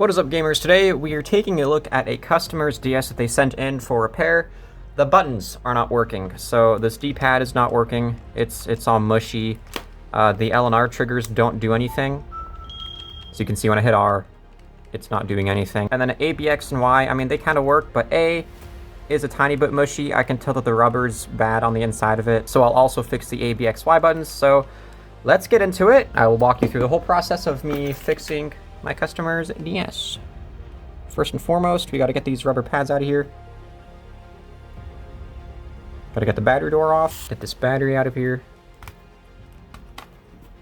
What is up, gamers? Today we are taking a look at a customer's DS that they sent in for repair. The buttons are not working, so this D-pad is not working. It's all mushy. The L and R triggers don't do anything. So you can see when I hit R, it's not doing anything. And then A, B, X, and Y, I mean, they kind of work, but A is a tiny bit mushy. I can tell that the rubber's bad on the inside of it. So I'll also fix the A, B, X, Y buttons. So let's get into it. I will walk you through the whole process of me fixing my customer's DS. First and foremost, we got to get these rubber pads out of here. Got to get the battery door off, get this battery out of here.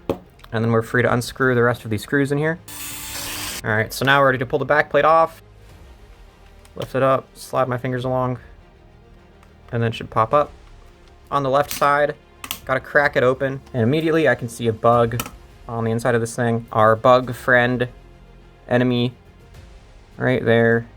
And then we're free to unscrew the rest of these screws in here. All right, so now we're ready to pull the back plate off. Lift it up, slide my fingers along, and then it should pop up. On the left side, got to crack it open, and immediately I can see a bug on the inside of this thing. Our bug friend enemy right there.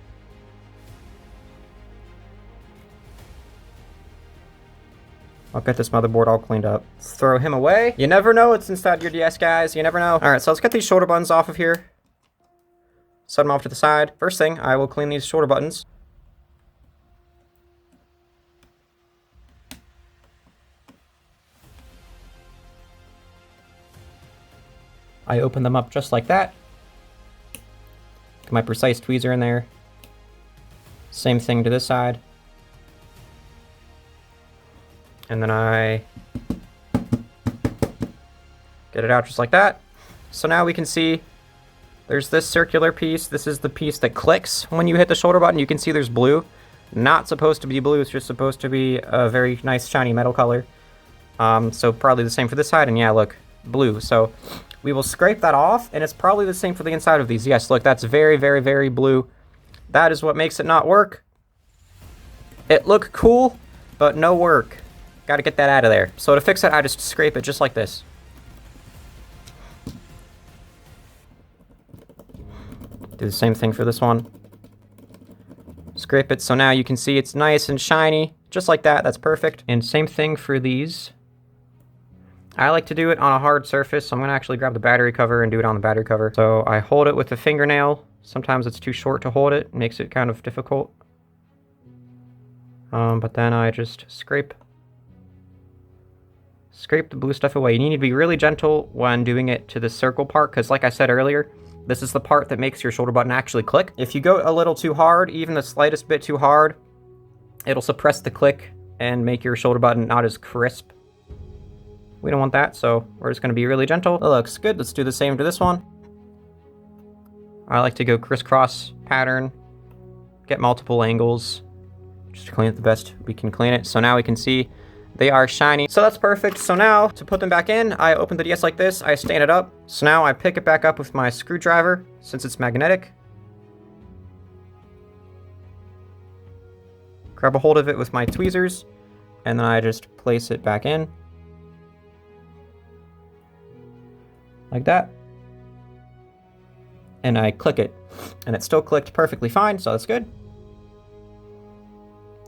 I'll get this motherboard all cleaned up. Let's throw him away. You never know what's inside your DS, guys. You never know. All right, so let's get these shoulder buttons off of here. Set them off to the side. First thing, I will clean these shoulder buttons. I open them up just like that. Get my precise tweezer in there. Same thing to this side. And then I get it out just like that. So now we can see there's this circular piece. This is the piece that clicks when you hit the shoulder button. You can see there's blue. Not supposed to be blue. It's just supposed to be a very nice shiny metal color. So probably the same for this side. And yeah, look, blue. So we will scrape that off, and it's probably the same for the inside of these. Yes, look, that's very, very, very blue. That is what makes it not work. It looked cool, but no work. Got to get that out of there. So to fix it, I just scrape it just like this. Do the same thing for this one. Scrape it so now you can see it's nice and shiny. Just like that, that's perfect. And same thing for these. I like to do it on a hard surface, so I'm going to actually grab the battery cover and do it on the battery cover. So I hold it with a fingernail. Sometimes it's too short to hold it. It makes it kind of difficult. But then I just scrape the blue stuff away. You need to be really gentle when doing it to the circle part, because like I said earlier, this is the part that makes your shoulder button actually click. If you go a little too hard, even the slightest bit too hard, it'll suppress the click and make your shoulder button not as crisp. We don't want that, so we're just going to be really gentle. That looks good. Let's do the same to this one. I like to go crisscross pattern, get multiple angles, just to clean it the best we can clean it. So now we can see they are shiny. So that's perfect. So now to put them back in, I open the DS like this, I stand it up. So now I pick it back up with my screwdriver, since it's magnetic. Grab a hold of it with my tweezers, and then I just place it back in. Like that. And I click it. And it still clicked perfectly fine, so that's good.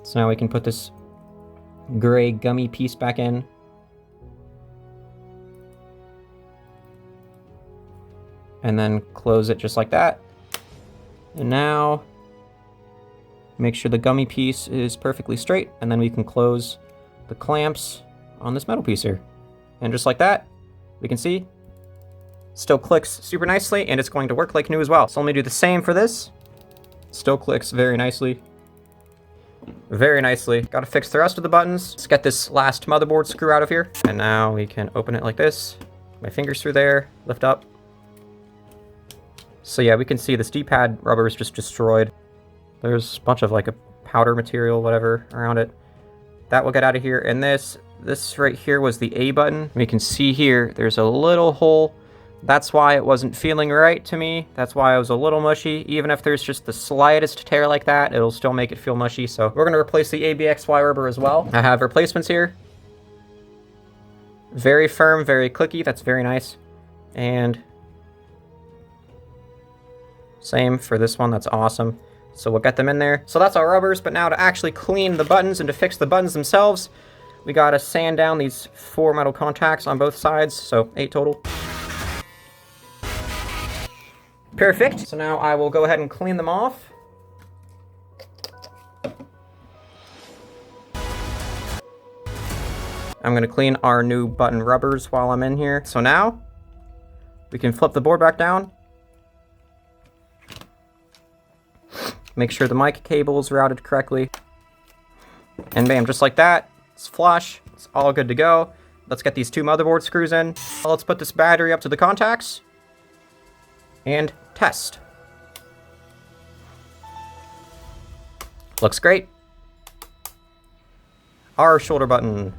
So now we can put this gray gummy piece back in. And then close it just like that. And now make sure the gummy piece is perfectly straight, and then we can close the clamps on this metal piece here. And just like that, we can see still clicks super nicely, and it's going to work like new as well. So let me do the same for this. Still clicks very nicely. Very nicely. Got to fix the rest of the buttons. Let's get this last motherboard screw out of here. And now we can open it like this. My fingers through there, lift up. So yeah, we can see this D-pad rubber is just destroyed. There's a bunch of like a powder material, whatever, around it. That will get out of here. And this right here was the A button. We can see here, there's a little hole. That's why it wasn't feeling right to me. That's why it was a little mushy. Even if there's just the slightest tear like that, it'll still make it feel mushy. So we're going to replace the ABXY rubber as well. I have replacements here. Very firm, very clicky. That's very nice. And same for this one. That's awesome. So we'll get them in there. So that's our rubbers. But now to actually clean the buttons and to fix the buttons themselves, we got to sand down these 4 metal contacts on both sides. So 8 total. Perfect. So now I will go ahead and clean them off. I'm going to clean our new button rubbers while I'm in here. So now we can flip the board back down. Make sure the mic cable is routed correctly. And bam, just like that. It's flush. It's all good to go. Let's get these 2 motherboard screws in. Let's put this battery up to the contacts. And test. Looks great. R shoulder button.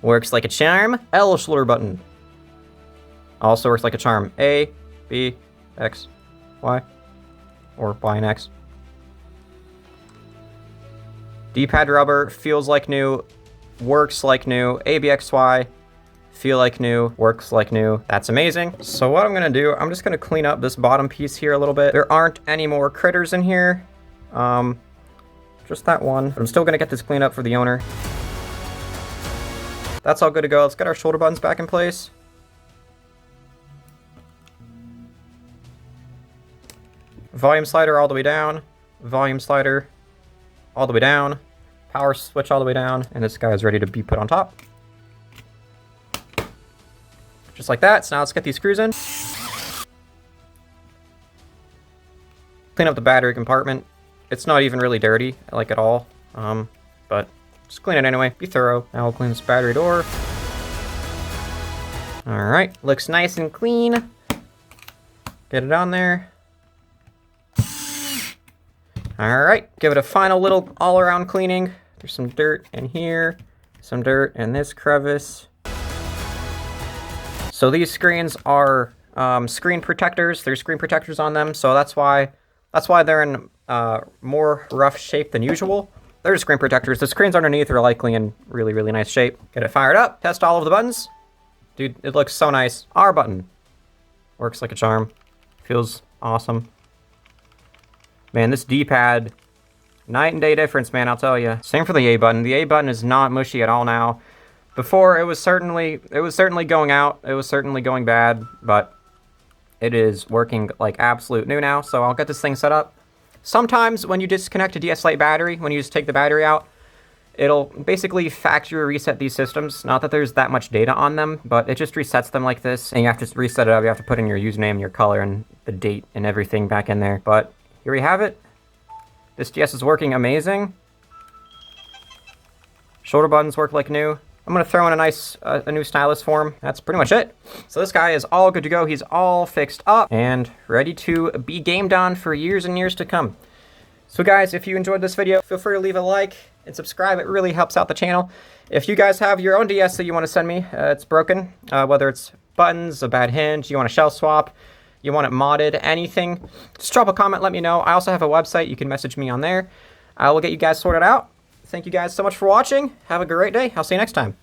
Works like a charm. L shoulder button. Also works like a charm. A, B, X, Y. Or Y and X. D-pad rubber feels like new, works like new. ABXY, feel like new, works like new. That's amazing. So what I'm gonna do, I'm just gonna clean up this bottom piece here a little bit. There aren't any more critters in here. Just that one. But I'm still gonna get this cleaned up for the owner. That's all good to go. Let's get our shoulder buttons back in place. Volume slider all the way down. Volume slider all the way down. Power switch all the way down. And this guy is ready to be put on top. Just like that. So now let's get these screws in. Clean up the battery compartment. It's not even really dirty, like at all. But just clean it anyway. Be thorough. Now we'll clean this battery door. Alright. Looks nice and clean. Get it on there. Alright, give it a final little all-around cleaning. There's some dirt in here, some dirt in this crevice. So these screens are screen protectors. There's screen protectors on them, so that's why they're in more rough shape than usual. They're screen protectors. The screens underneath are likely in really, really nice shape. Get it fired up, test all of the buttons. Dude, it looks so nice. R button. Works like a charm. Feels awesome. Man, this D-pad, night and day difference, man, I'll tell you. Same for the A button. The A button is not mushy at all now. Before, it was certainly going out. It was certainly going bad, but it is working like absolute new now. So I'll get this thing set up. Sometimes when you disconnect a DS Lite battery, when you just take the battery out, it'll basically factory reset these systems. Not that there's that much data on them, but it just resets them like this. And you have to reset it up. You have to put in your username, your color, and the date and everything back in there. But here we have it. This DS is working amazing. Shoulder buttons work like new. I'm going to throw in a new stylus for him. That's pretty much it. So this guy is all good to go. He's all fixed up and ready to be gamed on for years and years to come. So guys, if you enjoyed this video, feel free to leave a like and subscribe. It really helps out the channel. If you guys have your own DS that you want to send me, it's broken, whether it's buttons, a bad hinge, you want a shell swap, you want it modded, anything, just drop a comment, let me know. I also have a website. You can message me on there. I will get you guys sorted out. Thank you guys so much for watching. Have a great day. I'll see you next time.